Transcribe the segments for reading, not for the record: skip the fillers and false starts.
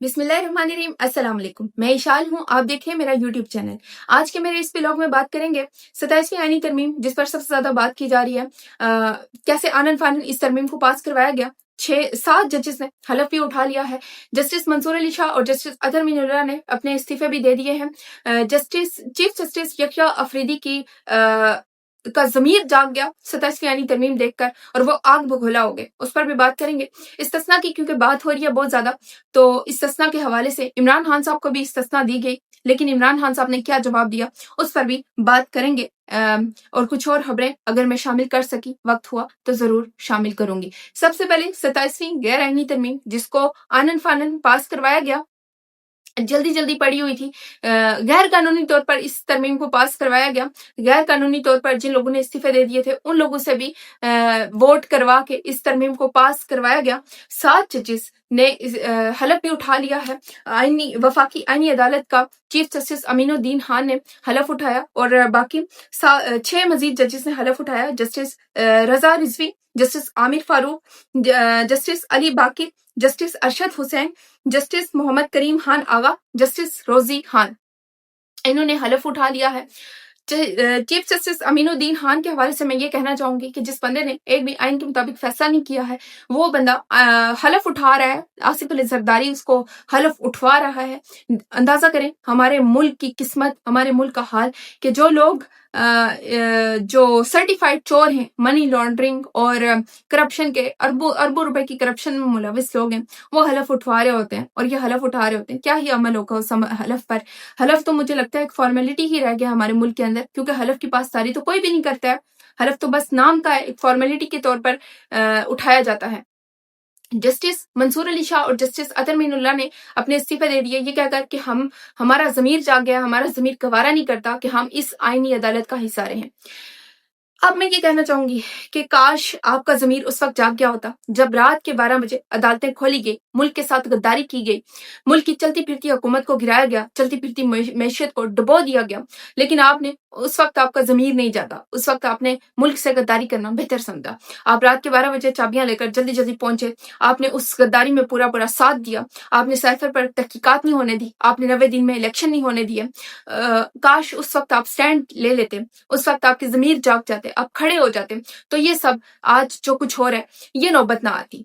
बिस्मिल्लाहिर्रहमानिर्रहीम। अस्सलाम वालेकुम। मैं इशाल हूँ, आप देखिए मेरा यूट्यूब चैनल। आज के मेरे इस व्लॉग में बात करेंगे 27वीं आईनी तरमीम, जिस पर सबसे ज्यादा बात की जा रही है। कैसे आनन फानन इस तरमीम को पास करवाया गया। 6-7 जजेस ने हलफ भी उठा लिया है। जस्टिस मंसूर अली शाह और जस्टिस अतर मीनुल्लाह ने अपने इस्तीफे भी दे दिए हैं। चीफ जस्टिस यकया अफरीदी की का जमीर जाग गया 27वीं आईनी तरमीम देखकर, और वो आग बगोला हो गए। उस पर भी बात करेंगे। इस्तिस्ना की क्योंकि बात हो रही है बहुत ज्यादा, तो इस्तिस्ना के हवाले से इमरान खान साहब को भी इस्तिस्ना दी गई, लेकिन इमरान खान साहब ने क्या जवाब दिया उस पर भी बात करेंगे। और कुछ और खबरें अगर मैं शामिल कर सकी, वक्त हुआ तो जरूर शामिल करूंगी। सबसे पहले 27वीं गैर आईनी तरमीम, जिसको आनन फानन पास करवाया गया, जल्दी जल्दी पड़ी हुई थी। गैर कानूनी तौर पर इस तरमीम को पास करवाया गया। गैर कानूनी तौर पर जिन लोगों ने इस्तीफे दे दिए थे उन लोगों से भी वोट करवा के इस तरमीम को पास करवाया गया। 7 जजेस ने हलफ भी उठा लिया है। वफाकी आईनी अदालत का चीफ जस्टिस अमीनुद्दीन खान ने हलफ उठाया, और बाकी 6 मजीद जजेस ने हलफ उठाया। जस्टिस रजा रिजवी, जस्टिस आमिर फारूक, जस्टिस अली बाकी, जस्टिस अरशद हुसैन, जस्टिस मोहम्मद करीम खान आगा, जस्टिस रोजी खान, इन्होंने हलफ उठा लिया है। चीफ जस्टिस अमीनुद्दीन खान के हवाले से मैं ये कहना चाहूंगी कि जिस बंदे ने एक भी आइन के मुताबिक फैसला नहीं किया है, वो बंदा हलफ उठा रहा है। आसिफ अली जरदारी उसको हलफ उठवा रहा है। अंदाजा करें हमारे मुल्क की किस्मत, हमारे मुल्क का हाल, कि जो लोग जो सर्टिफाइड चोर हैं, मनी लॉन्ड्रिंग और करप्शन के अरबों रुपए की करप्शन में मुलविस लोग हैं, वो हलफ उठवा रहे होते हैं और ये हलफ उठा रहे होते हैं। क्या ही अमल होगा उस हलफ पर। हलफ तो मुझे लगता है एक फॉर्मेलिटी ही रह गया हमारे मुल्क के अंदर, क्योंकि हलफ की पासदारी तो कोई भी नहीं करता है। हलफ तो बस नाम का है, एक फॉर्मेलिटी के तौर पर उठाया जाता है। जस्टिस मंसूर अली शाह और जस्टिस अतर मीनुल्लाह ने अपने इस्तीफे दे दिए, ये कहकर कि हमारा जमीर जाग गया, हमारा जमीर गवारा नहीं करता कि हम इस आईनी अदालत का हिस्सा रहे। अब मैं ये कहना चाहूंगी कि काश आपका जमीर उस वक्त जाग गया होता जब रात के 12 बजे अदालतें खोली गई, मुल्क के साथ गद्दारी की गई, मुल्क की चलती फिरती हुकूमत को गिराया गया, चलती फिरती मैशियत को डुबो दिया गया। लेकिन आपने उस वक्त, आपका जमीर नहीं जाता, उस वक्त आपने मुल्क से गद्दारी करना बेहतर समझा। आप रात के 12 बजे चाबियां लेकर जल्दी जल्दी पहुंचे, आपने उस गद्दारी में पूरा पूरा साथ दिया, आपने साइफर पर तहकीकात नहीं होने दी, आपने 90 दिन में इलेक्शन नहीं होने दिए। काश उस वक्त आप स्टैंड ले लेते, उस वक्त आपके जमीर जाग जाते, आप खड़े हो जाते, तो ये सब आज जो कुछ हो रहा है ये नौबत ना आती।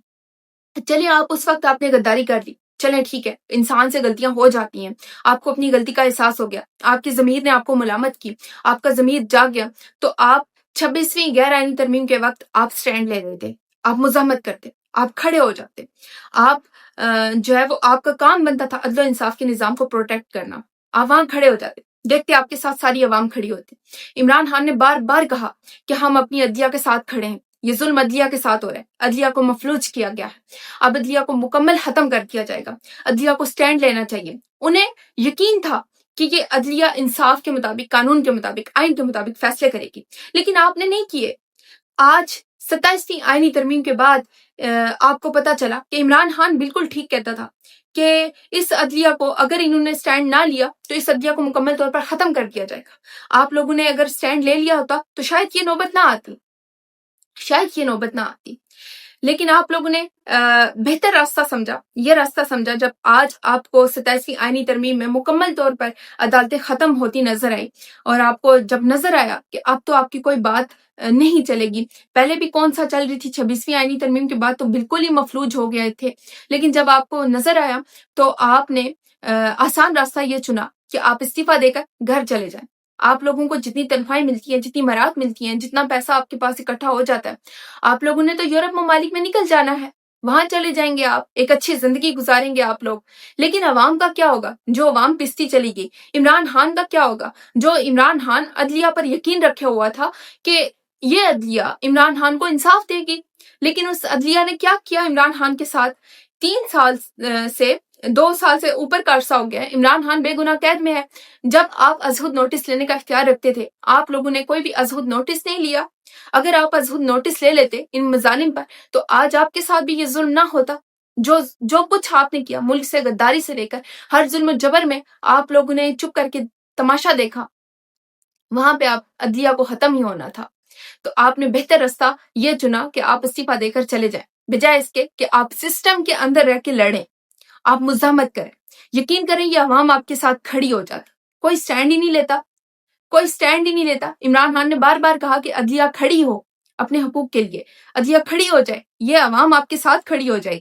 चलिए, आप उस वक्त आपने गद्दारी कर ली, चलें ठीक है, इंसान से गलतियां हो जाती हैं, आपको अपनी गलती का एहसास हो गया, आपकी जमीर ने आपको मुलामत की, आपका जमीर जाग गया, तो आप 26वीं गैर आईनी तरमीम के वक्त आप स्टैंड ले लेते, आप मुजाहमत करते, आप खड़े हो जाते। आप जो है वो आपका काम बनता था अदल इंसाफ के निजाम को प्रोटेक्ट करना, आप वहां खड़े हो जाते। देखते आपके साथ सारी अवाम खड़ी होती। इमरान खान ने बार बार कहा कि हम अपनी अदलिया के साथ खड़े हैं, ये जुल्म अदलिया के साथ हो रहा है, अदलिया को मफलूज किया गया है, अब अदलिया को मुकम्मल खत्म कर दिया जाएगा, अदलिया को स्टैंड लेना चाहिए। उन्हें यकीन था कि ये अदलिया इंसाफ के मुताबिक, कानून के मुताबिक, आइन के मुताबिक फैसले करेगी, लेकिन आपने नहीं किए। आज 27वीं आईनी तरमीम के बाद आपको पता चला कि इमरान खान बिल्कुल ठीक कहता था कि इस अदलिया को अगर इन्होंने स्टैंड ना लिया तो इस अदलिया को मुकम्मल तौर पर खत्म कर दिया जाएगा। आप लोगों ने अगर स्टैंड ले लिया होता तो शायद ये नौबत ना आती, शायद ये नौबत ना आती। लेकिन आप लोगों ने बेहतर रास्ता समझा, ये रास्ता समझा जब आज आपको 27वीं आईनी तरमीम में मुकम्मल तौर पर अदालतें खत्म होती नजर आई, और आपको जब नजर आया कि अब तो आपकी कोई बात नहीं चलेगी। पहले भी कौन सा चल रही थी, 26वीं आईनी तरमीम के बाद तो बिल्कुल ही मफलूज हो गए थे, लेकिन जब आपको नजर आया तो आपने आसान रास्ता ये चुना कि आप इस्तीफा देकर घर चले जाएं। आप लोगों को जितनी तनख्वाहें मिलती हैं, जितनी मराहत मिलती हैं, जितना पैसा आपके पास इकट्ठा हो जाता है, आप लोगों ने तो यूरोप ममालिक में निकल जाना है, वहां चले जाएंगे, आप एक अच्छी जिंदगी गुजारेंगे आप लोग। लेकिन अवाम का क्या होगा जो अवाम पिसती चली गई? इमरान खान का क्या होगा जो इमरान खान अदलिया पर यकीन रखे हुआ था कि ये अदलिया इमरान खान को इंसाफ देगी? लेकिन उस अदलिया ने क्या किया इमरान खान के साथ? 3 साल से 2 साल से ऊपर का अरसा हो गया है, इमरान खान बेगुनाह कैद में है। जब आप अजहुद नोटिस लेने का इख्तियार रखते थे, आप लोगों ने कोई भी अजहुद नोटिस नहीं लिया। अगर आप अजहुद नोटिस ले लेते इन मजालिम पर, तो आज आपके साथ भी ये जुल्म ना होता। जो कुछ आपने किया, मुल्क से गद्दारी से लेकर हर जुल्म जबर में आप लोगों ने चुप करके तमाशा देखा, वहां पे आप अदलिया को खत्म ही होना था। तो आपने बेहतर रास्ता ये चुना कि आप इस्तीफा देकर चले जाएं, बजाय इसके कि आप सिस्टम के अंदर रह के लड़ें। آپ مزاحمت کریں. یقین کریں یہ عوام آپ کے ساتھ کھڑی ہو جاتی. کوئی سٹینڈ ہی نہیں لیتا, کوئی سٹینڈ ہی نہیں لیتا. عمران خان نے بار بار کہا کہ عدلیہ کھڑی ہو اپنے حقوق کے لیے, عدلیہ کھڑی ہو جائے, یہ عوام آپ کے ساتھ کھڑی ہو جائے.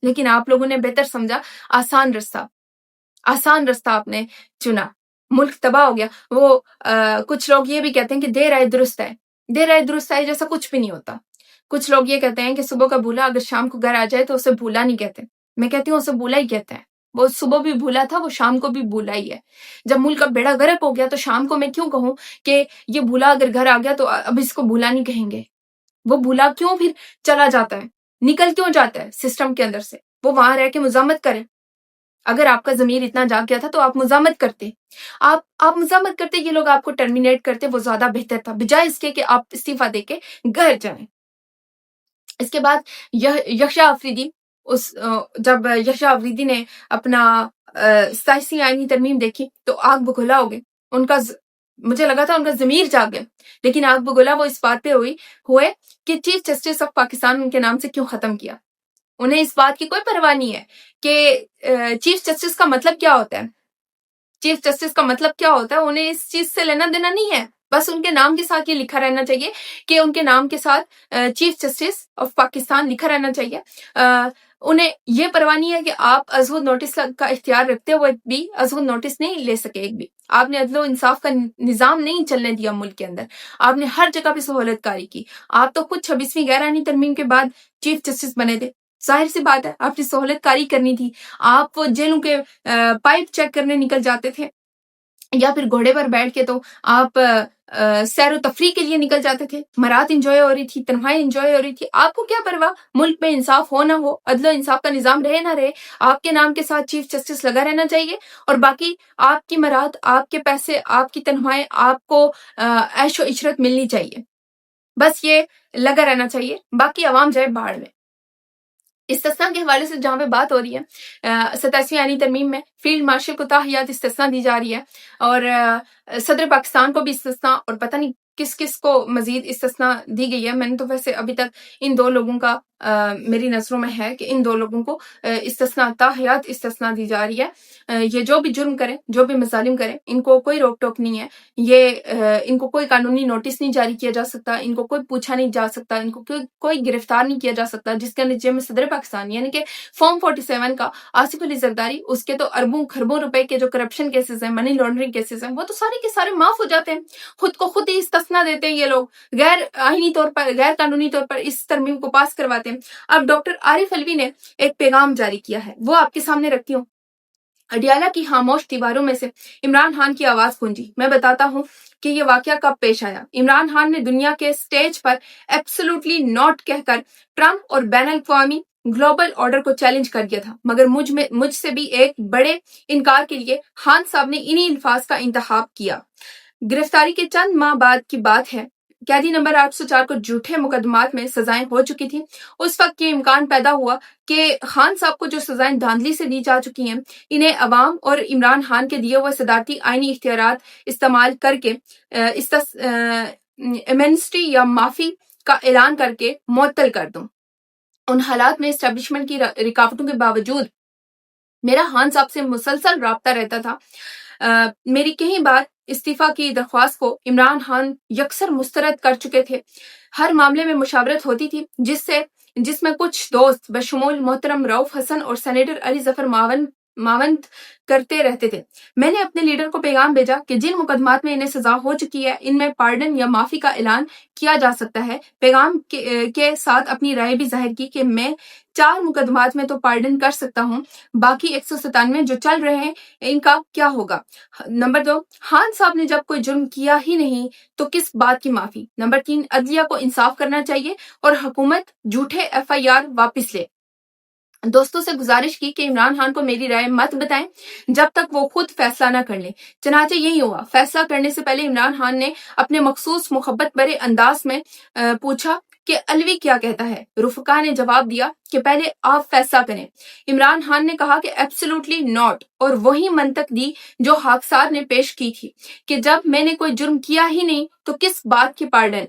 لیکن آپ لوگوں نے بہتر سمجھا, آسان رستہ آپ نے چنا, ملک تباہ ہو گیا. وہ کچھ لوگ یہ بھی کہتے ہیں کہ دیر آئے درست ہے. دیر آئے درست ہے جیسا کچھ بھی نہیں ہوتا. کچھ لوگ یہ کہتے ہیں کہ صبح کا بھولا اگر شام کو گھر آ جائے تو اسے بھولا نہیں کہتے. میں کہتی ہوں اسے بھولا ہی کہتے ہیں. وہ صبح بھی بھولا تھا, وہ شام کو بھی بھولا ہی ہے. جب ملک کا بیڑا غرق ہو گیا تو شام کو میں کیوں کہوں کہ یہ بھولا اگر گھر آ گیا تو اب اس کو بھولا نہیں کہیں گے. وہ بھولا کیوں پھر چلا جاتا ہے, نکل کیوں جاتا ہے سسٹم کے اندر سے. وہ وہاں رہ کے مزاحمت کرے. اگر آپ کا ضمیر اتنا جاگ گیا تھا تو آپ مزاحمت کرتے, آپ مزاحمت کرتے, یہ لوگ آپ کو ٹرمینیٹ کرتے, وہ زیادہ بہتر تھا, بجائے اس کے کہ آپ استعفیٰ دے کے گھر جائیں. اس کے بعد یکشا آفریدی, جب یکشا آفریدی نے اپنا 87ویں آئینی ترمیم دیکھی تو آگ بگولا ہو گئے. مجھے لگا تھا ان کا ضمیر جاگ گیا, لیکن آگ بگولا وہ اس بات پہ ہوئے کہ چیف جسٹس آف پاکستان ان کے نام سے کیوں ختم کیا. انہیں اس بات کی کوئی پرواہ نہیں ہے کہ چیف جسٹس کا مطلب کیا ہوتا ہے. چیف جسٹس کا مطلب کیا ہوتا ہے انہیں اس چیز سے لینا دینا نہیں ہے. بس ان کے نام کے ساتھ یہ لکھا رہنا چاہیے کہ ان کے نام کے ساتھ چیف جسٹس آف پاکستان لکھا رہنا چاہیے. انہیں یہ پرواہ نہیں ہے کہ آپ ازہد نوٹس کا اختیار رکھتے ہوئے بھی ازہد نوٹس نہیں لے سکے ایک بھی. آپ نے عدل و انصاف کا نظام نہیں چلنے دیا ملک کے اندر. آپ نے ہر جگہ پہ سہولت کاری کی. آپ تو خود 26ویں غیر آئینی ترمیم کے بعد چیف جسٹس بنے تھے. ظاہر سی بات ہے آپ نے سہولت کاری کرنی تھی. آپ وہ جیلوں کے پائپ چیک کرنے نکل جاتے تھے, یا پھر گھوڑے پر بیٹھ کے تو آپ سیر و تفریح کے لیے نکل جاتے تھے. مراد انجوائے ہو رہی تھی, تنہائی انجوائے ہو رہی تھی. آپ کو کیا پرواہ ملک میں انصاف ہو نہ ہو, عدل و انصاف کا نظام رہے نہ رہے, آپ کے نام کے ساتھ چیف جسٹس لگا رہنا چاہیے. اور باقی آپ کی مراد, آپ کے پیسے, آپ کی تنخواہیں, آپ کو عیش و عشرت ملنی چاہیے. بس یہ لگا رہنا چاہیے. باقی عوام جائے باہر میں. استثناء کے حوالے سے جہاں پہ بات ہو رہی ہے, 87ویں آئینی ترمیم میں فیلڈ مارشل کو تاحیات استثناء دی جا رہی ہے, اور صدر پاکستان کو بھی استثناء, اور پتہ نہیں کس کس کو مزید استثناء دی گئی ہے. میں نے تو ویسے ابھی تک ان دو لوگوں کا میری نظروں میں ہے کہ ان دو لوگوں کو استثناء, تاحیات استثناء دی جا رہی ہے. یہ جو بھی جرم کریں, جو بھی مظالم کریں, ان کو کوئی روک ٹوک نہیں ہے. ان کو کوئی قانونی نوٹس نہیں جاری کیا جا سکتا, ان کو کوئی پوچھا نہیں جا سکتا, ان کو کوئی گرفتار نہیں کیا جا سکتا. جس کے نتیجے میں صدر پاکستان یعنی کہ فارم 47 کا آصف علی زرداری, اس کے تو اربوں خربوں روپے کے جو کرپشن کیسز ہیں, منی لانڈرنگ کیسز ہیں, وہ تو سارے کے سارے معاف ہو جاتے ہیں. خود کو خود ہی استثناء دیتے ہیں یہ لوگ, غیر آئینی طور پر, غیر قانونی طور پر اس ترمیم کو پاس کرواتے ہیں. اب ڈاکٹر عارف علوی نے ایک پیغام جاری کیا ہے, وہ آپ کے سامنے رکھتی ہوں. اڈیالہ کی خاموش دیواروں میں سے عمران خان کی آواز گونجی. میں بتاتا ہوں کہ یہ واقعہ کب پیش آیا. عمران خان نے دنیا کے سٹیج پر ایبسولوٹلی ناٹ کہہ کر ٹرمپ اور بین الاقوامی گلوبل آرڈر کو چیلنج کر دیا تھا, مگر مجھ سے بھی ایک بڑے انکار کے لیے خان صاحب نے انہی الفاظ کا انتخاب کیا. گرفتاری کے چند ماہ بعد کی بات ہے. قیدی نمبر 804 کو جھوٹے مقدمات میں سزائیں ہو چکی تھیں. اس وقت یہ امکان پیدا ہوا کہ خان صاحب کو جو سزائیں دھاندلی سے دی جا چکی ہیں, انہیں عوام اور عمران خان کے دیے ہوئے صدارتی آئینی اختیارات استعمال کر کے ایمنسٹی یا معافی کا اعلان کر کے معطل کر دوں. ان حالات میں اسٹیبلشمنٹ کی رکاوٹوں کے باوجود میرا خان صاحب سے مسلسل رابطہ رہتا تھا. میری کئی بار استعفیٰ کی درخواست کو عمران خان یکسر مسترد کر چکے تھے. ہر معاملے میں مشاورت ہوتی تھی جس میں کچھ دوست بشمول محترم رؤف حسن اور سینیٹر علی ظفر معاونت کرتے رہتے تھے. میں نے اپنے لیڈر کو پیغام بھیجا کہ جن مقدمات میں انہیں سزا ہو چکی ہے ان میں پارڈن یا معافی کا اعلان کیا جا سکتا ہے. پیغام کے ساتھ اپنی رائے بھی ظاہر کی کہ میں 4 مقدمات میں تو پارڈن کر سکتا ہوں, باقی 197 جو چل رہے ہیں ان کا کیا ہوگا. نمبر 2, خان صاحب نے جب کوئی جرم کیا ہی نہیں تو کس بات کی معافی. نمبر 3, عدلیہ کو انصاف کرنا چاہیے اور حکومت جھوٹے FIR واپس لے. دوستوں سے گزارش کی کہ عمران خان کو میری رائے مت بتائیں جب تک وہ خود فیصلہ نہ کر لیں. چنانچہ یہی ہوا. فیصلہ کرنے سے پہلے عمران خان نے اپنے مخصوص محبت بھرے انداز میں پوچھا کہ علوی کیا کہتا ہے. رفقا نے جواب دیا کہ پہلے آپ فیصلہ کریں. عمران خان نے کہا کہ ایبسولوٹلی ناٹ, اور وہی منطق دی جو خاکسار نے پیش کی تھی کہ جب میں نے کوئی جرم کیا ہی نہیں تو کس بات کی پارڈن.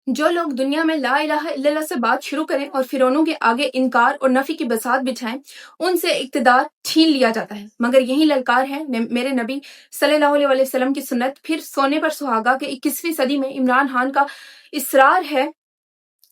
जो लोग दुनिया में ला इलाहा इल्लल्लाह से बात शुरू करें और फिरौनों के आगे इनकार और नफी की बसात बिछाएं, उनसे इक्तदार छीन लिया जाता है। मगर यही ललकार है मेरे नबी सल्लल्लाहु अलैहि वसल्लम की सुन्नत। फिर सोने पर सुहागा के 21वीं सदी में इमरान खान का इसरार है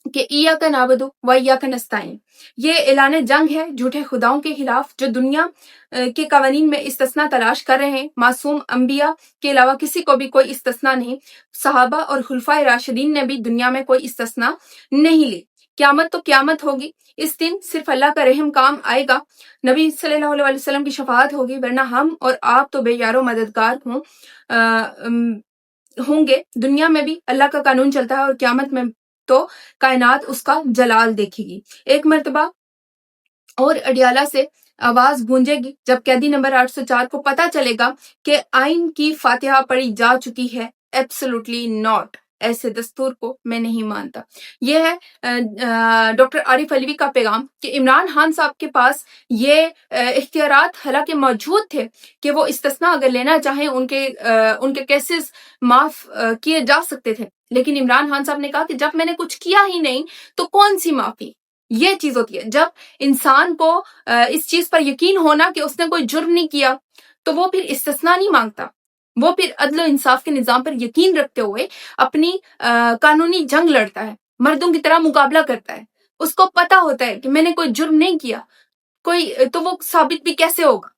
कि इय्याका नाबुदु व इय्याका नस्ताईन। ये ऐलान जंग है झूठे खुदाओं के खिलाफ जो दुनिया के कवानीन में इस्तिस्ना तलाश कर रहे हैं। मासूम अंबिया के अलावा किसी को भी कोई इस्तिस्ना नहीं। सहाबा और खुलफाए राशिदीन ने भी दुनिया में कोई इस्तिस्ना नहीं ली। क़यामत तो क़यामत होगी, इस दिन सिर्फ अल्लाह का रहम काम आएगा। नबी सल्लल्लाहु अलैहि वसल्लम की शफाअत होगी, वरना हम और आप तो बेयारो मददगार होंगे। दुनिया में भी अल्लाह का कानून चलता है और क़यामत में तो कायनात उसका जलाल देखेगी। एक मर्तबा और अडियाला से आवाज गूंजेगी जब कैदी नंबर 804 को पता चलेगा कि आइन की फातिहा पढ़ी जा चुकी है। एब्सोल्युटली नॉट, ऐसे दस्तूर को मैं नहीं मानता। यह है डॉक्टर आरिफ अलवी का पैगाम कि इमरान खान साहब के पास ये इख्तियारात हालांकि मौजूद थे कि वो इस्तिस्ना अगर लेना चाहें उनके केसेस माफ किए जा सकते थे, लेकिन इमरान खान साहब ने कहा कि जब मैंने कुछ किया ही नहीं तो कौन सी माफी। ये चीज होती है जब इंसान को इस चीज पर यकीन होना कि उसने कोई जुर्म नहीं किया तो वो फिर इस्तिस्ना नहीं मांगता। वो फिर अदल इंसाफ के निजाम पर यकीन रखते हुए अपनी कानूनी जंग लड़ता है, मर्दों की तरह मुकाबला करता है। उसको पता होता है कि मैंने कोई जुर्म नहीं किया, कोई तो वो साबित भी कैसे होगा।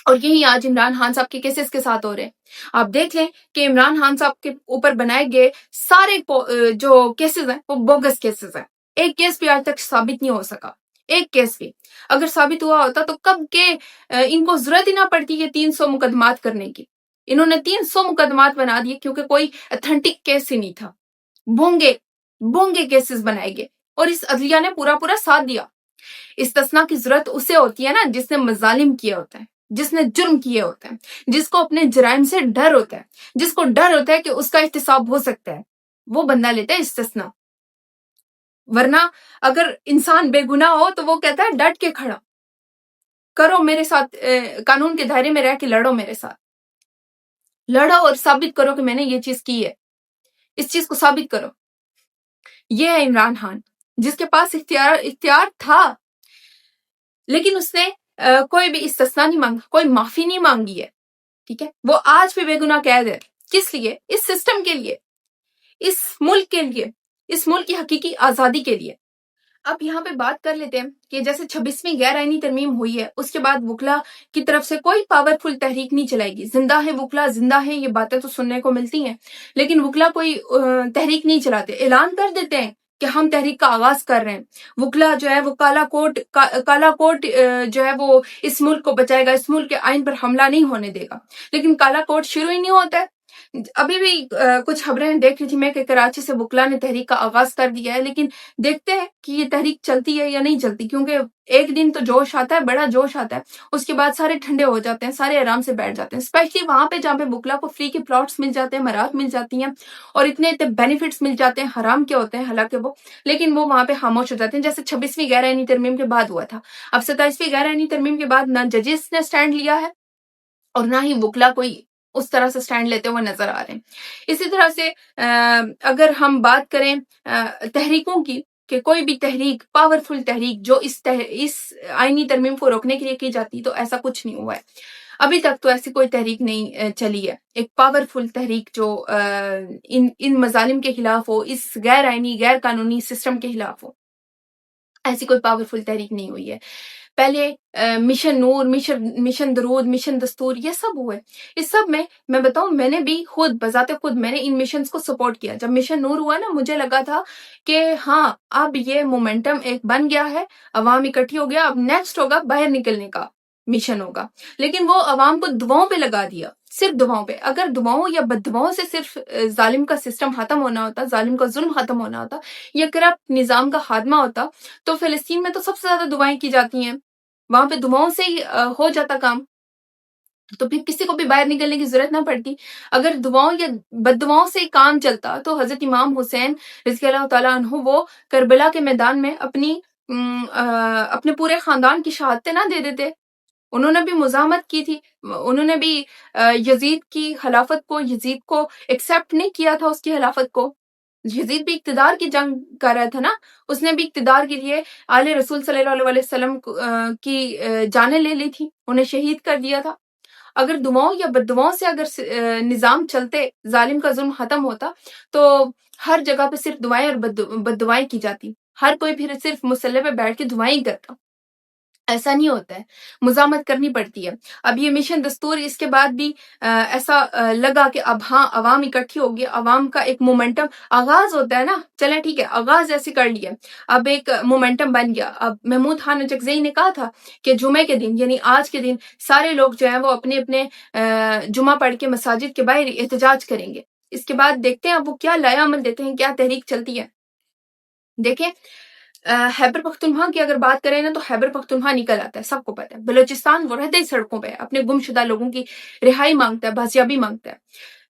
और यही आज इमरान खान साहब के केसेस के साथ हो रहे हैं। आप देख लें कि इमरान खान साहब के ऊपर बनाए गए सारे जो केसेस हैं वो बोगस केसेस हैं। एक केस भी आज तक साबित नहीं हो सका। एक केस भी अगर साबित हुआ होता तो कब के इनको जरूरत ही ना पड़ती है 300 मुकदमात करने की। इन्होंने 300 मुकदमात बना दिए क्योंकि कोई अथेंटिक केस ही नहीं था। बोंगे केसेस बनाए गए और इस अदलिया ने पूरा साथ दिया। इस्तिस्ना की जरूरत उसे होती है ना जिसने मजालिम किए होता है, जिसने जुर्म किए होते हैं, जिसको अपने जराइम से डर होता है, जिसको डर होता है कि उसका एहतिसाब हो सकता है, वो बंदा लेता है इस्तिस्ना। वरना अगर इंसान बेगुनाह हो तो वो कहता है डट के खड़ा करो मेरे साथ, कानून के दायरे में रह के लड़ो, मेरे साथ लड़ो और साबित करो कि मैंने ये चीज की है, इस चीज को साबित करो। ये है इमरान खान जिसके पास इख्तियार था, लेकिन उसने कोई भी इस्तिस्ना नहीं मांगा, कोई माफी नहीं मांगी है। ठीक है, वो आज भी बेगुनाह कैद है। किस लिए? इस सिस्टम के लिए, इस मुल्क के लिए, इस मुल्क की हकीकी आजादी के लिए। अब यहाँ पे बात कर लेते हैं कि जैसे 26वीं गैर आईनी तरमीम हुई है, उसके बाद वुकला की तरफ से कोई पावरफुल तहरीक नहीं चलाएगी। जिंदा है वुकला, जिंदा है, ये बातें तो सुनने को मिलती हैं, लेकिन वुकला कोई तहरीक नहीं चलाते। ऐलान कर देते हैं कि हम तहरीक का आगाज कर रहे हैं। वुकला जो है वो काला कोट जो है वो इस मुल्क को बचाएगा, इस मुल्क के आइन पर हमला नहीं होने देगा, लेकिन काला कोट शुरू ही नहीं होता है। अभी भी कुछ खबरें देख रही थी मैं कि कराची से वुकला ने तहरीक का आगाज कर दिया है, लेकिन देखते हैं कि ये तहरीक चलती है या नहीं चलती, क्योंकि एक दिन तो जोश आता है, बड़ा जोश आता है, उसके बाद सारे ठंडे हो जाते हैं, सारे आराम से बैठ जाते हैं। स्पेशली वहां पे जहाँ पे वुकला को फ्री के प्लॉट्स मिल जाते हैं, मरात मिल जाती हैं और इतने इतने बेनिफिट्स मिल जाते हैं, हराम के होते हैं हालांकि वो, लेकिन वो वहां पे खामोश हो जाते हैं, जैसे 26वीं गैर आईनी तरमीम के बाद हुआ था। अब 27वीं गैर आईनी तरमीम के बाद ना जजेस ने स्टैंड लिया है और ना ही वुकला कोई उस तरह से स्टैंड लेते हुए नजर आ रहे हैं। इसी तरह से अगर हम बात करें तहरीकों की, कि कोई भी तहरीक, पावरफुल तहरीक जो इस आईनी तरमीम को रोकने के लिए की जाती, तो ऐसा कुछ नहीं हुआ है अभी तक। तो ऐसी कोई तहरीक नहीं चली है, एक पावरफुल तहरीक जो इन मजालिम के खिलाफ हो, इस गैर आईनी गैर कानूनी सिस्टम के खिलाफ हो, ऐसी कोई पावरफुल तहरीक नहीं हुई है। पहले मिशन नूर, मिशन दरूद, मिशन दस्तूर, ये सब हुए। इस सब में मैं बताऊं, मैंने भी खुद बजाते खुद मैंने इन मिशन को सपोर्ट किया। जब मिशन नूर हुआ ना, मुझे लगा था कि हाँ अब ये मोमेंटम एक बन गया है, अवाम इकट्ठी हो गया, अब नेक्स्ट होगा बाहर निकलने का मिशन होगा। लेकिन वो अवाम को दुआओं पे लगा दिया, सिर्फ दुआओं पे। अगर दुआओं या बददुआओं से सिर्फ जालिम का सिस्टम खत्म होना होता, जालिम का जुल्म खत्म होना होता, या करप्ट निजाम का खात्मा होता, तो फिलिस्तीन में तो सबसे ज्यादा दुआएं की जाती हैं, वहां पे दुआओं से ही हो जाता काम, तो फिर किसी को भी बाहर निकलने की जरूरत ना पड़ती। अगर दुआओं या बददुआओं से काम चलता तो हजरत इमाम हुसैन रज़ियल्लाहु ताला अन्हु वो करबला के मैदान में अपने पूरे खानदान की शहादतें ना दे देते। उन्होंने भी मुजाहमत की थी, उन्होंने भी यजीद की खिलाफत को, यजीद को एक्सेप्ट नहीं किया था, उसकी खिलाफत को, यजीद भी इक्तदार की जंग कर रहा था ना, उसने भी इक्तदार के लिए आले रसूल सल्लल्लाहु अलैहि वसल्लम की जानें ले ली थी, उन्हें शहीद कर दिया था। अगर दुआओं या बद्दुआओं से अगर निज़ाम चलते, ज़ालिम का ज़ुल्म ख़त्म होता, तो हर जगह पे सिर्फ दुआएं और बद्दुआएं की जाती। हर कोई फिर सिर्फ मुसल्ले पे बैठ के दुआएं ही करता। ऐसा नहीं होता है, मुज़ामत करनी पड़ती है। अब ये मिशन दस्तूर इसके बाद भी ऐसा लगा कि अब हाँ अवाम इकट्ठी होगी, अवाम का एक मोमेंटम आगाज होता है ना, चलें ठीक है आगाज ऐसे कर लिया, अब एक मोमेंटम बन गया। अब महमूद खान अचकज़ई ने कहा था कि जुमे के दिन यानी आज के दिन सारे लोग जो हैं वो अपने अपने जुमा पढ़ के मसाजिद के बाहर एहतजाज करेंगे। इसके बाद देखते हैं अब वो क्या लाया अमल देते हैं, क्या तहरीक चलती है। देखें खैबर पख्तूनख्वा की अगर बात करें ना तो खैबर पख्तूनख्वा निकल आता है, सबको पता है। बलूचिस्तान वो रहते ही सड़कों पे अपने गुमशुदा लोगों की रिहाई मांगता है, बाजियाबी मांगता है।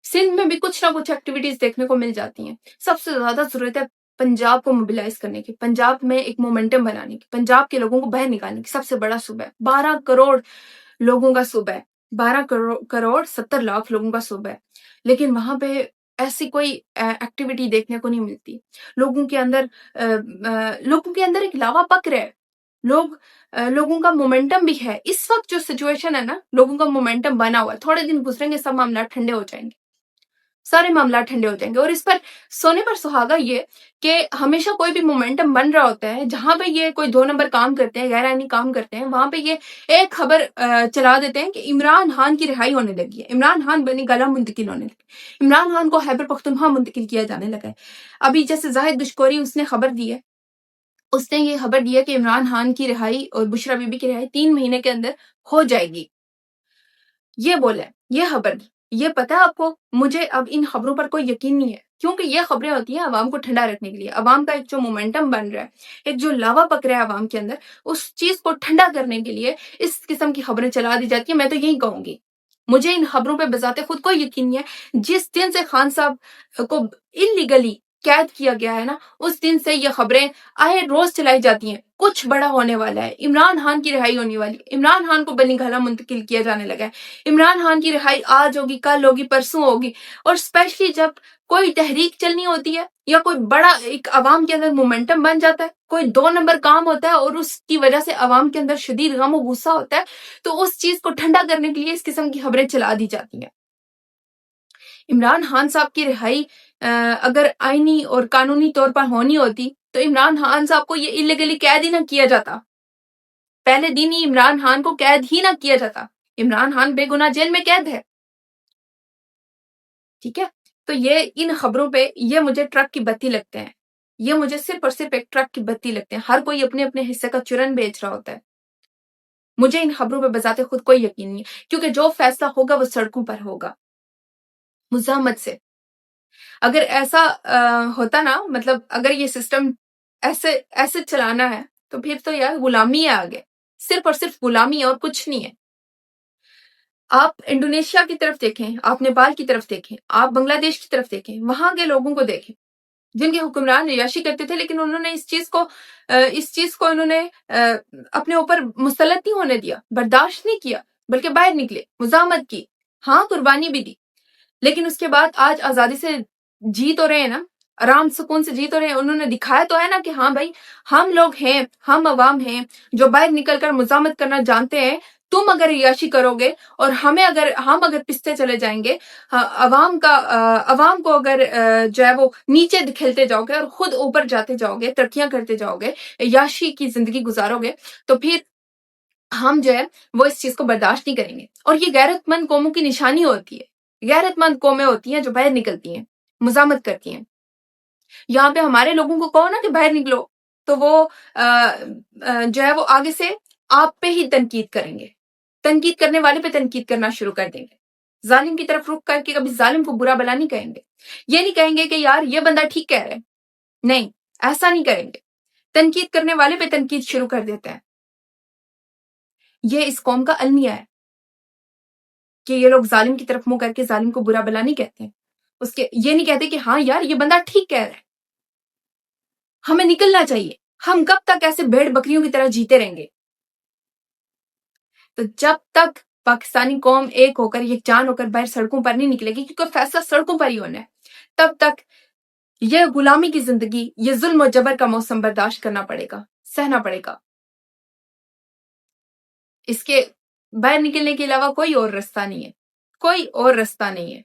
सिंध में भी कुछ ना कुछ एक्टिविटीज देखने को मिल जाती हैं। सबसे ज्यादा जरूरत है पंजाब को मोबिलाइज करने की, पंजाब में एक मोमेंटम बनाने की, पंजाब के लोगों को बाहर निकालने की। सबसे बड़ा सूबा है, 12 करोड़ लोगों का सूबा है, 12 करोड़ 70 लाख लोगों का सूबा है, लेकिन वहां पे ऐसी कोई एक्टिविटी देखने को नहीं मिलती। लोगों के अंदर एक लावा पक रहा है। लोगों का मोमेंटम भी है। इस वक्त जो सिचुएशन है ना, लोगों का मोमेंटम बना हुआ है। थोड़े दिन गुजरेंगे, सब मामला ठंडे हो जाएंगे, सारे मामला ठंडे हो जाएंगे। और इस पर सोने पर सुहागा ये कि हमेशा कोई भी मोमेंटम बन रहा होता है, जहां पे ये कोई 2 नंबर काम करते हैं, गैर आईनी काम करते हैं, वहां पे ये एक खबर चला देते हैं कि इमरान खान की रिहाई होने लगी है, इमरान खान बनी गला मुंतकिल होने लगी, इमरान खान को खैबर पख्तूनख्वा मुंतकिल किया जाने लगा है। अभी जैसे जाहिद दुश्कोरी उसने खबर दी है, उसने ये खबर दी है कि इमरान खान की रिहाई और बुशरा बीबी की रिहाई 3 महीने के अंदर हो जाएगी। ये बोला है, ये खबर, ये पता है आपको। मुझे अब इन खबरों पर कोई यकीन नहीं है, क्योंकि ये खबरें होती हैं अवाम को ठंडा रखने के लिए। अवाम का एक जो मोमेंटम बन रहा है, एक जो लावा पक रहा है अवाम के अंदर, उस चीज को ठंडा करने के लिए इस किस्म की खबरें चला दी जाती है। मैं तो यही कहूंगी, मुझे इन खबरों पे बजाते खुद कोई यकीन नहीं है। जिस दिन से खान साहब को इलीगली कैद किया गया है ना, उस दिन से ये खबरें आए रोज चलाई जाती हैं, कुछ बड़ा होने वाला है, इमरान खान की रिहाई होने वाली, इमरान खान को बनी गला मुंतकिल किया जाने लगा है, इमरान खान की रिहाई आज होगी, कल होगी, परसों होगी। और स्पेशली जब कोई तहरीक चलनी होती है या कोई बड़ा एक अवाम के अंदर मोमेंटम बन जाता है, कोई 2 नंबर काम होता है और उसकी वजह से अवाम के अंदर शदीद गम और गुस्सा होता है, तो उस चीज को ठंडा करने के लिए इस किस्म की खबरें चला दी जाती हैं। इमरान खान साहब की रिहाई अगर आईनी और कानूनी तौर पर होनी होती तो इमरान खान साहब को ये इलीगली कैद ही ना किया जाता, पहले दिन ही इमरान खान को कैद ही ना किया जाता। इमरान खान बेगुनाह जेल में कैद है, ठीक है। तो ये इन खबरों पे ये मुझे ट्रक की बत्ती लगते हैं, ये मुझे सिर्फ और सिर्फ एक ट्रक की बत्ती लगते हैं। हर कोई अपने अपने हिस्से का चुरन बेच रहा होता है। मुझे इन खबरों पे बजाते खुद कोई यकीन नहीं है, क्योंकि जो फैसला होगा वो सड़कों पर होगा, मुजामत से। अगर ऐसा होता ना, मतलब अगर ये सिस्टम ऐसे ऐसे चलाना है तो फिर तो यार गुलामी है आगे, सिर्फ और सिर्फ गुलामी है और कुछ नहीं है। आप इंडोनेशिया की तरफ देखें, आप नेपाल की तरफ देखें, आप बांग्लादेश की तरफ देखें, वहां के लोगों को देखें जिनके हुक्मरान रियाशी करते थे, लेकिन उन्होंने इस चीज को उन्होंने अपने ऊपर मुसलत नहीं होने दिया, बर्दाश्त नहीं किया, बल्कि बाहर निकले, मुजामत की, हाँ कुर्बानी भी दी। लेकिन उसके बाद आज आजादी से जी तो रहे हैं ना, आराम सुकून से जी तो रहे हैं। उन्होंने दिखाया तो है ना कि हाँ भाई हम लोग हैं, हम अवाम हैं जो बाहर निकल कर मुजामत करना जानते हैं। तुम अगर रियाशी करोगे और हम अगर पिसते चले जाएंगे, अवाम को अगर जो है वो नीचे दिखेलते जाओगे और खुद ऊपर जाते जाओगे, तरक्कियां करते जाओगे, याशी की जिंदगी गुजारोगे, तो फिर हम जो है वो इस चीज को बर्दाश्त नहीं करेंगे। और ये गैरतमंद कौमों की निशानी होती है, गैरतमंद कौमें होती हैं जो बाहर निकलती हैं, मुजामत करती हैं। यहाँ पे हमारे लोगों को कहो ना कि बाहर निकलो, तो वो जो है वो आगे से आप पे ही तनकीद करेंगे, तनकीद करने वाले पे तनकीद करना शुरू कर देंगे। जालिम की तरफ रुख करके कभी जालिम को बुरा भला नहीं कहेंगे, ये नहीं कहेंगे कि यार ये बंदा ठीक कह रहा है, नहीं, ऐसा नहीं करेंगे। तनकीद करने वाले पे तनकीद शुरू कर देते हैं। ये इस कौम का अलमिया है कि ये लोग जालिम की तरफ मुंह करके जालिम को बुरा भला नहीं कहते, उसके ये नहीं कहते कि हाँ यार ये बंदा ठीक कह रहा है, हमें निकलना चाहिए। हम कब तक ऐसे भेड़ बकरियों की तरह जीते रहेंगे? तो जब तक पाकिस्तानी कौम एक होकर, यकजान होकर बाहर सड़कों पर नहीं निकलेगी, क्योंकि फैसला सड़कों पर ही होना है, तब तक یہ غلامی کی زندگی، یہ ظلم و جبر کا موسم برداشت کرنا پڑے گا، سہنا پڑے گا. اس کے باہر نکلنے کے علاوہ کوئی اور رستہ نہیں ہے، کوئی اور رستہ نہیں ہے.